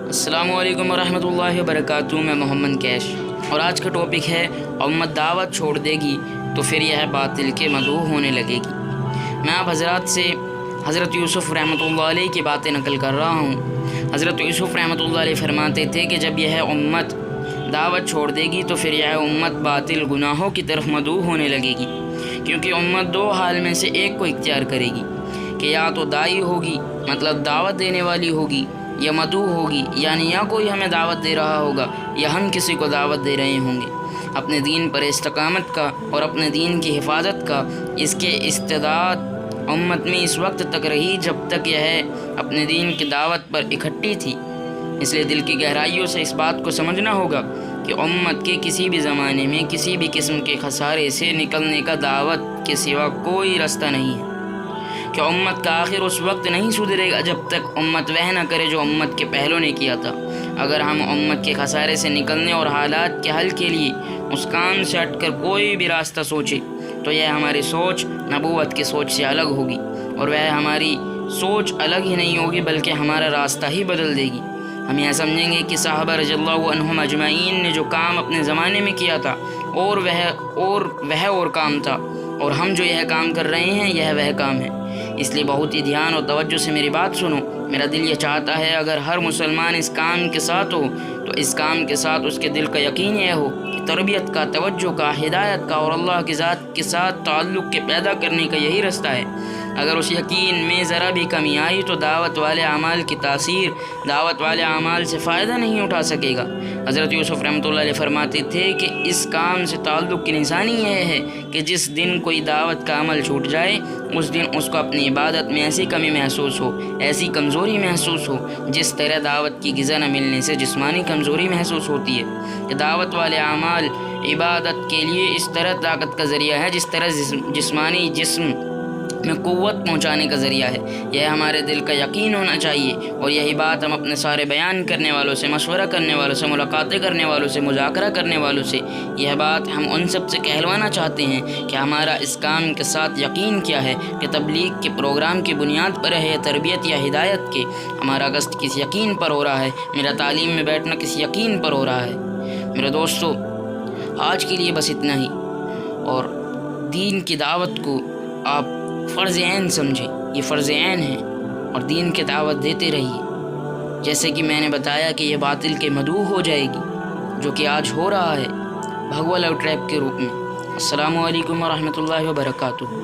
अस्सलामु अलैकुम वरहमतुल्लाहि वबरकातुहू। मैं मोहम्मद कैश और आज का टॉपिक है उम्मत दावत छोड़ देगी तो फिर यह बातिल के मदूह होने लगेगी। मैं आप हज़रात से हज़रत यूसुफ़ रहमतुल्लाह अलैह की बातें नकल कर रहा हूँ। हज़रत यूसुफ़ रहमतुल्लाह अलैह फरमाते थे कि जब यह उम्मत दावत छोड़ देगी तो फिर यह उम्मत बातिल गुनाहों की तरफ मदूह होने लगेगी, क्योंकि उम्मत दो हाल में से एक को इख्तियार करेगी कि या तो दाई होगी मतलब दावत देने वाली होगी, या मदू होगी यानी या कोई हमें दावत दे रहा होगा या हम किसी को दावत दे रहे होंगे। अपने दीन पर इस्तकामत का और अपने दीन की हिफाजत का इसके इस्तेदाद उम्मत में इस वक्त तक रही जब तक यह अपने दीन की दावत पर इकट्ठी थी। इसलिए दिल की गहराइयों से इस बात को समझना होगा कि उम्मत के किसी भी ज़माने में किसी भी किस्म के खसारे से निकलने का दावत के सिवा कोई रास्ता नहीं है कि उम्मत का आखिर उस वक्त नहीं सुधरेगा जब तक उम्मत वह न करे जो उम्मत के पहलों ने किया था। अगर हम उम्मत के खसारे से निकलने और हालात के हल के लिए उस काम से हटकर कोई भी रास्ता सोचे तो यह हमारी सोच नबूवत की सोच से अलग होगी, और वह हमारी सोच अलग ही नहीं होगी बल्कि हमारा रास्ता ही बदल देगी। हम यह समझेंगे कि साहबा रज़ियल्लाहु अन्हुम अजमईन ने जो काम अपने ज़माने में किया था और वह काम था, और हम जो यह काम कर रहे हैं यह वह काम है। इसलिए बहुत ही ध्यान और तवज्जो से मेरी बात सुनो। मेरा दिल ये चाहता है अगर हर मुसलमान इस काम के साथ हो तो इस काम के साथ उसके दिल का यकीन यह हो कि तरबियत का, तवज्जो का, हिदायत का और अल्लाह की ज़ात के साथ ताल्लुक़ के पैदा करने का यही रास्ता है। अगर उस यकीन में ज़रा भी कमी आई तो दावत वाले अमाल की तासीर दावत वाले अमाल से फ़ायदा नहीं उठा सकेगा। हज़रत यूसुफ़ रहमतुल्लाह अलैह फरमाते थे कि इस काम से ताल्लुक़ की निशानी यह है कि जिस दिन कोई दावत का अमल छूट जाए उस दिन उसको अपनी इबादत में ऐसी कमी महसूस हो, ऐसी कमज़ोरी महसूस हो जिस तरह दावत की ग़िज़ा न मिलने से जिस्मानी कमज़ोरी महसूस होती है। कि दावत वाले अमाल इबादत के लिए इस तरह ताकत का ज़रिया है जिस तरह जिस्मानी जिस्म में क़ुव्वत पहुँचाने का ज़रिया है। यह हमारे दिल का यकीन होना चाहिए, और यही बात हम अपने सारे बयान करने वालों से, मशवरा करने वालों से, मुलाकातें करने वालों से, मुज़ाकरा करने वालों से, यह बात हम उन सब से कहलवाना चाहते हैं कि हमारा इस काम के साथ यकीन क्या है, कि तबलीग के प्रोग्राम की बुनियाद पर है या तरबियत या हिदायत के। हमारा गश्त किस यकीन पर हो रहा है, मेरा तालीम में बैठना किस यकीन पर हो रहा है। मेरे दोस्तों, आज के लिए बस इतना ही, और दीन की दावत को आप फ़र्ज़ ऐन समझें। ये फ़र्ज़ ऐन है और दीन की दावत देते रहिए, जैसे कि मैंने बताया कि यह बातिल के मदूह हो जाएगी, जो कि आज हो रहा है भगवा लव ट्रैप के रूप में। अस्सलामु अलैकुम वरहमतुल्लाहि वबरकातुहू।